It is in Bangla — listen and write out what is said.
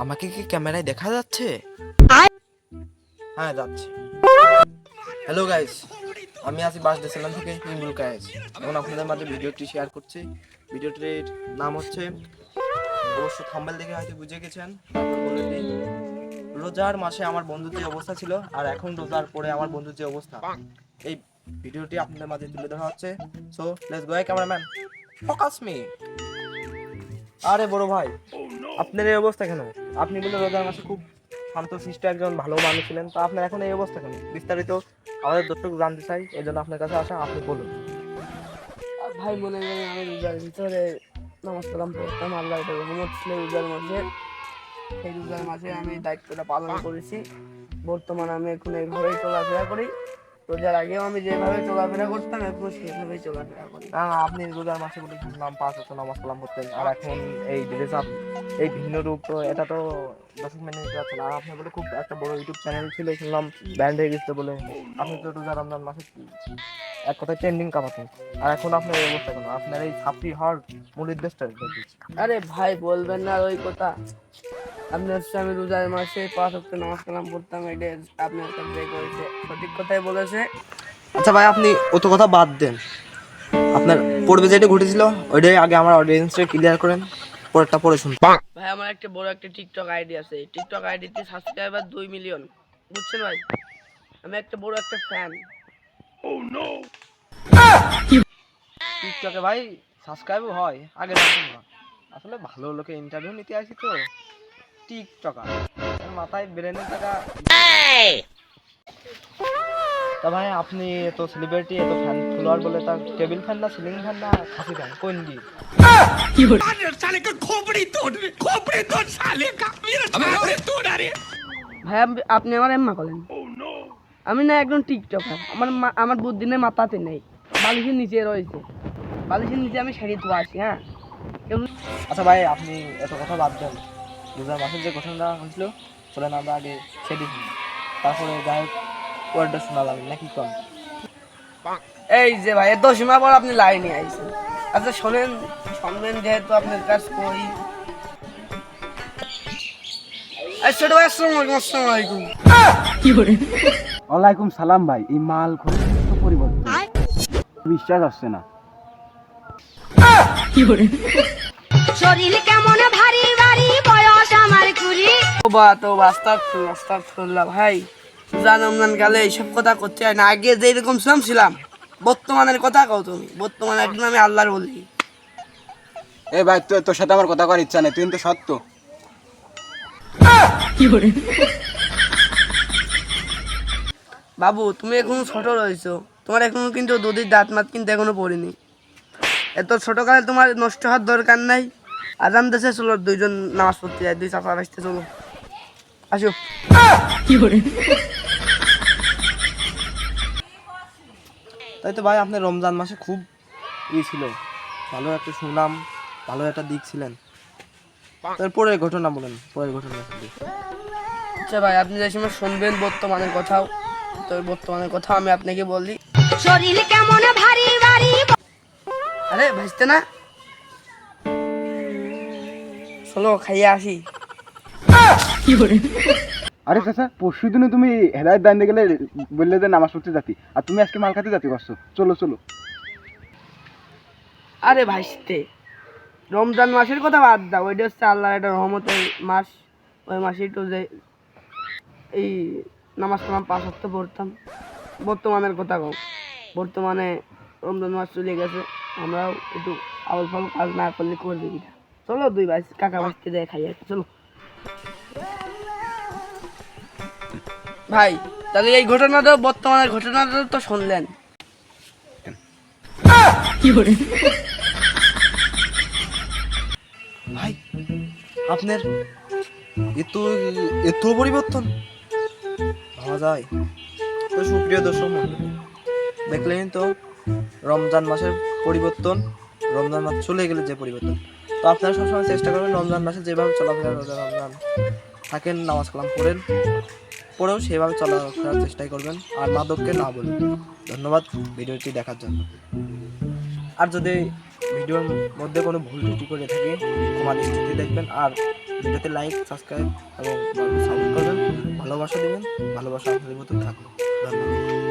আমাকে কি ক্যামেরায় দেখা যাচ্ছে? হ্যাঁ যাচ্ছে। হ্যালো গাইস, আমি আছি বাসডেসালাম থেকে ইমরুল কায়েস। এখন আপনাদের মাঝে ভিডিওটি শেয়ার করছি। ভিডিওটির নাম হচ্ছে, অবশ্য থাম্বনেল দেখে হয়তো বুঝে গেছেন, তারপর বলে দিই। রোজার মাসে আমার বন্ধুর যে অবস্থা ছিল আর এখন রোজার পরে আমার বন্ধুর যে অবস্থা, এই ভিডিওটি আপনাদের মাঝে তুলে ধরা হচ্ছে। So let's go, cameraman focus me. আরে বড় ভাই, আপনার এই অবস্থা কেন? আপনি বলে রোজার মাসে খুব শান্তশিষ্ট একজন ভালো মানুষ ছিলেন, তো আপনার এখন এই অবস্থা কেন? বিস্তারিত আমাদের দর্শক জানতে চাই, এই জন্য আপনার কাছে আসা। আপনি বলুন। ভাই মনে করেন আমি রোজার ভিতরে নামাজ কালাম পড়তাম, আল্লাহর রহমত ছিল রোজার মাসে। সেই রোজার মাসে আমি দায়িত্বটা পালন করেছি। বর্তমানে আমি এখন এইভাবেই চলাফেরা করি। রোজার আগেও আমি যেভাবে চলাফেরা করতাম এখন সেভাবেই চলাফেরা করি। না না, আপনি রোজার মাসে বলে শুনলাম 5 ওয়াক্ত নামাজ কালাম করতেন, আর এখন এই ড্রেস আপ, এই ভিন্ন রূপ, তো এটা তো দর্শক মেনে নিতে পারছে না। আর আপনি বলে খুব একটা বড় ইউটিউব চ্যানেল ছিল, শুনলাম ব্যান্ড হয়ে গেছে বলে। আপনি তো রোজা রমজান মাসে এক কথায় ট্রেন্ডিং কামাতেন, আর এখন আপনার এই অবস্থা কেন? আপনার এই ছাত্রী হওয়ার মূল উদ্দেশ্যটা কি? আরে ভাই বলবেন না আর ওই কথা। আপনি হচ্ছে আমি রোজার মাসে 5 ওয়াক্ত নামাজ কালাম পড়তাম, এটা আপনার কাছে করেছে, সঠিক কথাই বলেছে। আচ্ছা ভাই, আপনি অত কথা বাদ দেন। আপনার পূর্বে যেটা ঘটেছিল ওইটাই আগে আমার অডিয়েন্সকে ক্লিয়ার করেন, পরেরটা পরে শুনুন। ভাই আমার একটা বড় একটা টিকটক আইডি আছে। এই টিকটক আইডিতে সাবস্ক্রাইবার 2 মিলিয়ন, বুঝছেন ভাই? আমি একটা বড় একটা ফ্যান। টিকটকে ভাই সাবস্ক্রাইবও হয়, আগে জানতাম না। আসলে ভালো লোকে ইন্টারভিউ নিতে আসি তো, টিকটকার মাথায় ব্রেনের টাকা। তা ভাই আপনি এত সেলিব্রিটি, এত ফ্যান ফলোয়ার বলে, তার টেবিল ফ্যান না সিলিং ফ্যান না খাসি ফ্যান কোন দি? ভাই আপনি আমার এম্মা করেন। আমি না একজন টিকটকার। আমার বুদ্ধি নেই, মাথাতে নেই, বালিশের নিচে রয়েছে। বালিশের নিচে আমি শাড়ি ধোয়া আছি। হ্যাঁ, আচ্ছা ভাই, আপনি এত কথা বাদ দেন। রোজার মাসের যে ঘটনাটা হয়েছিল, চলেন আমরা আগে সেটি শুনি, তারপরে যাই ওয়ার্ডটা শোনালাম নাকি কম। এই যে ভাই এত সীমা পর আপনি লাইনে আইছেন। আচ্ছা শোনেন, শুনবেন যেহেতু আপনার কাজ করি। ছোট ভাই আসসালামু আলাইকুম। ওয়ালাইকুম সালাম ভাই। এই মাল খুবই পরিবর্তন, বিশ্বাস আসছে না। শরীর কেমন ভারী ভারী, বয়স আমার কুড়ি। তোবা আস্তাগফিরুল্লাহ। ভাই রমজান গেলে এইসব কথা করতে হয় না। আগে যেরকম ছিলাম বর্তমানের কথা কও তুমি। বর্তমানে একদম আমি আল্লাহর বলি। এ ভাই, তোর সাথে আমার কথা করার ইচ্ছা নেই, তুই কিন্তু সত্য। বাবু তুমি এখনো ছোট রয়েছো, তোমার এখনো কিন্তু দুধের দাঁত মাত কিন্তু এখনো পড়িনি। এত ছোটকালে তোমার নষ্ট হওয়ার দরকার নাই। আজান দেশে চলো, দুইজন নামাজ পড়তে যায়, 2 চাচা আসতে চলো, আসো। তাই তো ভাই, আপনার রমজান মাসে খুব ছিল, ভালো একটা সুনাম, ভালো একটা দিক ছিলেন। তারপরে ঘটনা বলেন, পরের ঘটনা। আচ্ছা ভাই, আপনি যে সময় শুনবেন বর্তমানের কথাও, তো বর্তমানের কথা আমি আপনাকে বলি। শরীর কেমন ভারী ভারী। আরে ভাসতে না, চলো খাইয়ে আসি। আরে চাচা, পরশু দিনে তুমি হেদায়ত দাইতে গেলে বললে যে নামাজ পড়তে যাতি, আর তুমি আজকে মাল খাতে যাতি করছো। চলো চলো। আরে ভাসতে, রমজান মাসের কথা বাদ দাও, ওইটা হচ্ছে আল্লাহর একটা রহমতের মাস। ওই মাসে একটু যে এই নামাজ কালাম 5 ওয়াক্ত পড়তাম। বর্তমানের কথা কও। বর্তমানে রমজান মাস চলে গেছে, আমরাও একটু আউল ফাউল কাজ না করলে করবে কিনা। চলো 2 ভাই কাকা বাসতে যাই খাইয়ে আসি, চলো। ভাই তাহলে এই ঘটনাটা, বর্তমানের ঘটনাটা তো শুনলেন। ভাই আপনার এত এত পরিবর্তন ভাবা যায়? তো সুপ্রিয় দর্শক মণ্ডলী, দেখলেন তো রমজান মাসের পরিবর্তন, রমজান মাস চলে গেলে যে পরিবর্তন। তো আপনারা সবসময় চেষ্টা করবেন রমজান মাসে যেভাবে চলাফেরা, রমজান থাকেন, নামাজ কালাম পড়েও সেভাবে চলাফেরার চেষ্টাই করবেন, আর মাদককে না বলবেন। ধন্যবাদ ভিডিওটি দেখার জন্য। আর যদি ভিডিওর মধ্যে কোনো ভুল ত্রুটি করে থাকে ক্ষমা দৃষ্টিতে দেখবেন। আর ভিডিওতে লাইক, সাবস্ক্রাইব এবং সাপোর্ট করবেন, ভালোবাসা দেবেন। ভালোবাসা আপনাদের মতো থাকবে। ধন্যবাদ।